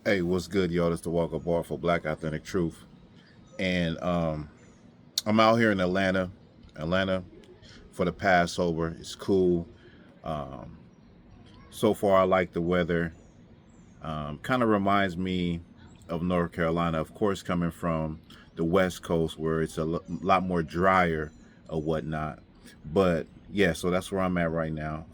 Hey, what's good, y'all? It's the Walker Bar for Black Authentic Truth. And I'm out here in Atlanta for the Passover. It's cool. Um, so far, I like the weather. Kind of reminds me of North Carolina, of course, coming from the West Coast where it's a lot more drier or whatnot. But yeah, so that's where I'm at right now.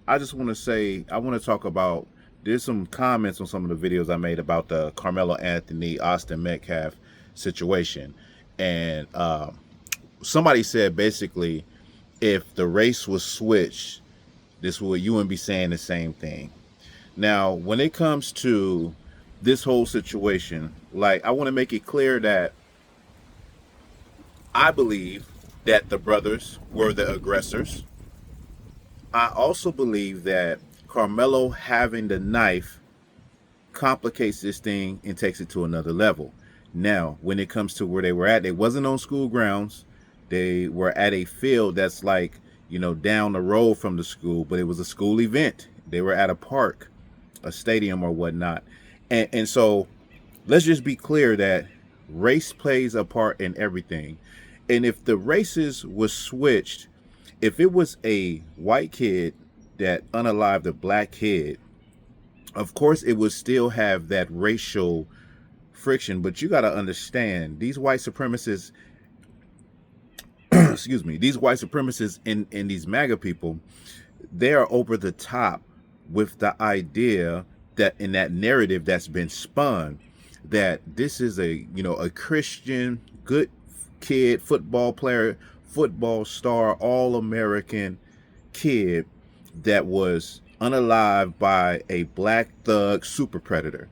I just want to say, I want to talk about. There's some comments on some of the videos I made about the Carmelo Anthony, Austin Metcalf situation. And somebody said basically, if the race was switched, this would you wouldn't be saying the same thing. Now, when it comes to this whole situation, like I want to make it clear that I believe that the brothers were the aggressors. I also believe that Carmelo having the knife complicates this thing and takes it to another level. Now, when it comes to where they were at, they wasn't on school grounds. They were at a field that's like, down the road from the school, but it was a school event. They were at a park, a stadium or whatnot. And so let's just be clear that race plays a part in everything. And if the races was switched, if it was a white kid that unalived a black kid, of course it would still have that racial friction. But you got to understand, these white supremacists, excuse me, these white supremacists in these MAGA people, they are over the top with the idea that in that narrative that's been spun, that this is a Christian good kid, football player, football star, all American kid that was unalived by a black thug super predator,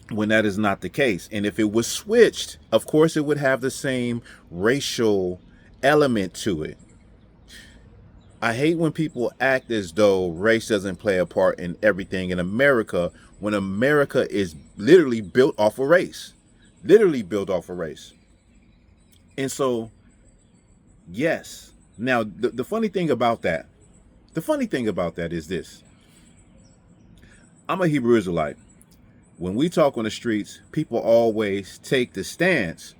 when that is not the case. And if it was switched, of course it would have the same racial element to it. I hate when people act as though race doesn't play a part in everything in America, when America is literally built off of race. Literally built off of race. And so, yes. Now, the funny thing about that, is this. I'm a Hebrew Israelite. When we talk on the streets, people always take the stance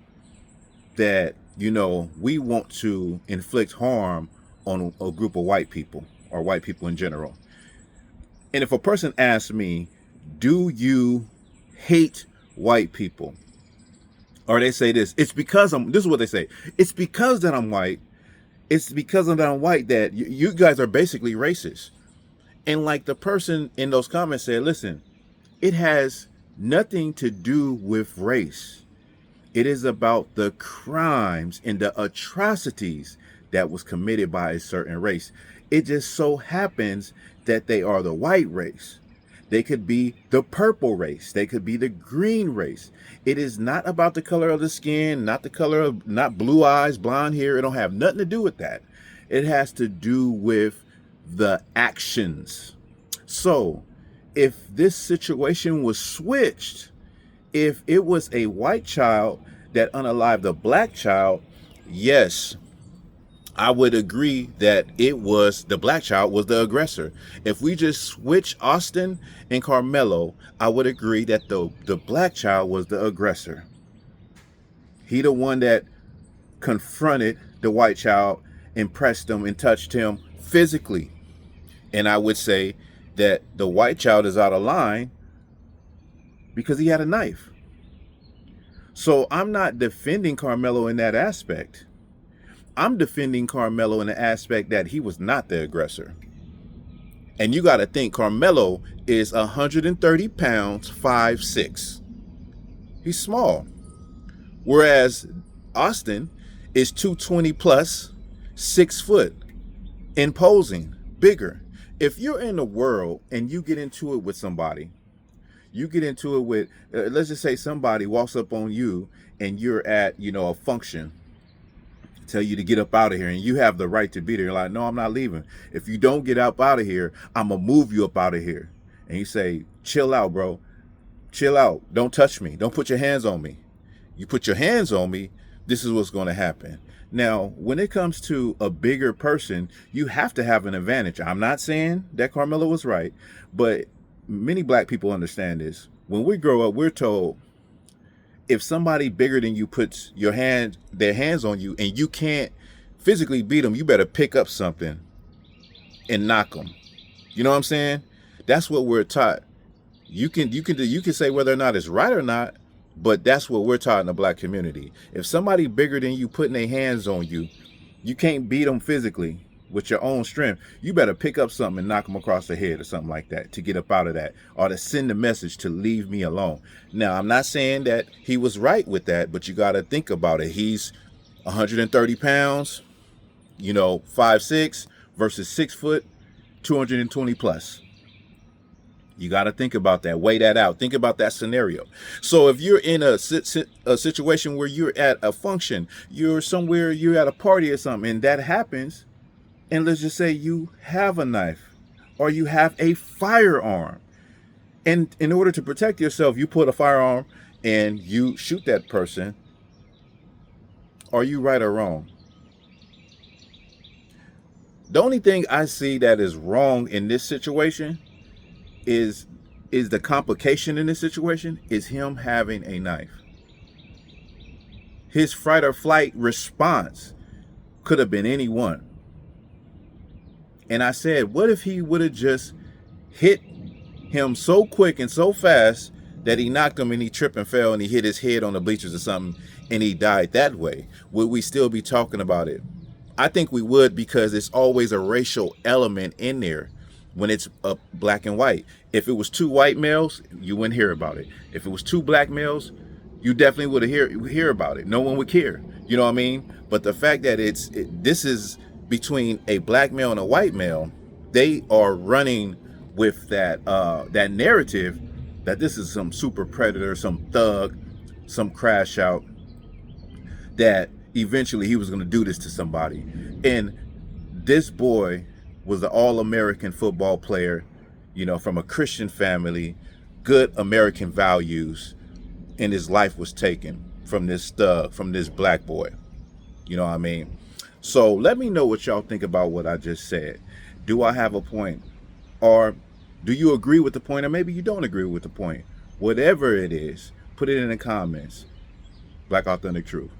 that, we want to inflict harm on a group of white people or white people in general. And if a person asks me, do you hate white people? Or they say this, this is what they say. It's because that I'm white. It's because that I'm white that you guys are basically racist. And like the person in those comments said, listen, it has nothing to do with race. It is about the crimes and the atrocities that was committed by a certain race. It just so happens that they are the white race. They could be the purple race. They could be the green race. It is not about the color of the skin, not blue eyes, blonde hair. It don't have nothing to do with that. It has to do with the actions. So if this situation was switched, if it was a white child that unalived a black child, yes, I would agree that it was the black child was the aggressor. If we just switch Austin and Carmelo, I would agree that the black child was the aggressor. He the one that confronted the white child and pressed him and touched him physically. And I would say that the white child is out of line because he had a knife. So I'm not defending Carmelo in that aspect. I'm defending Carmelo in the aspect that he was not the aggressor. And you got to think, Carmelo is 130 pounds, 5'6". He's small. Whereas Austin is 220 plus, 6 foot, imposing, bigger. If you're in the world and you get into it with somebody, let's just say somebody walks up on you and you're at, a function, tell you to get up out of here, and you have the right to be there. You're like, no, I'm not leaving. If you don't get up out of here, I'm going to move you up out of here. And you say, chill out, bro. Chill out. Don't touch me. Don't put your hands on me. You put your hands on me, this is what's going to happen. Now, when it comes to a bigger person, you have to have an advantage. I'm not saying that Carmelo was right, but many black people understand this. When we grow up, we're told if somebody bigger than you puts their hands on you, and you can't physically beat them, you better pick up something and knock them. You know what I'm saying? That's what we're taught. You can say whether or not it's right or not, but that's what we're taught in the black community. If somebody bigger than you putting their hands on you, you can't beat them physically with your own strength. You better pick up something and knock them across the head or something like that to get up out of that, or to send a message to leave me alone. Now, I'm not saying that he was right with that, but you got to think about it. He's 130 pounds, 5'6" versus 6 foot, 220 plus. You got to think about that. Weigh that out. Think about that scenario. So if you're in a situation where you're at a function, you're somewhere, you're at a party or something, and that happens, and let's just say you have a knife or you have a firearm, and in order to protect yourself, you put a firearm and you shoot that person, are you right or wrong? The only thing I see that is wrong in this situation is the complication in this situation is him having a knife. His fight or flight response could have been any one. And I said, what if he would have just hit him so quick and so fast that he knocked him and he tripped and fell and he hit his head on the bleachers or something and he died that way? Would we still be talking about it? I think we would, because it's always a racial element in there when it's black and white. If it was two white males, you wouldn't hear about it. If it was two black males, you definitely would hear about it. No one would care. You know what I mean? But the fact that this is between a black male and a white male, they are running with that narrative that this is some super predator, some thug, some crash out, that eventually he was going to do this to somebody. And this boy was an all-American football player, from a Christian family, good American values, and his life was taken from this thug, from this black boy. You know what I mean? So let me know what y'all think about what I just said. Do I have a point? Or do you agree with the point? Or maybe you don't agree with the point. Whatever it is, put it in the comments. Black Authentic Truth.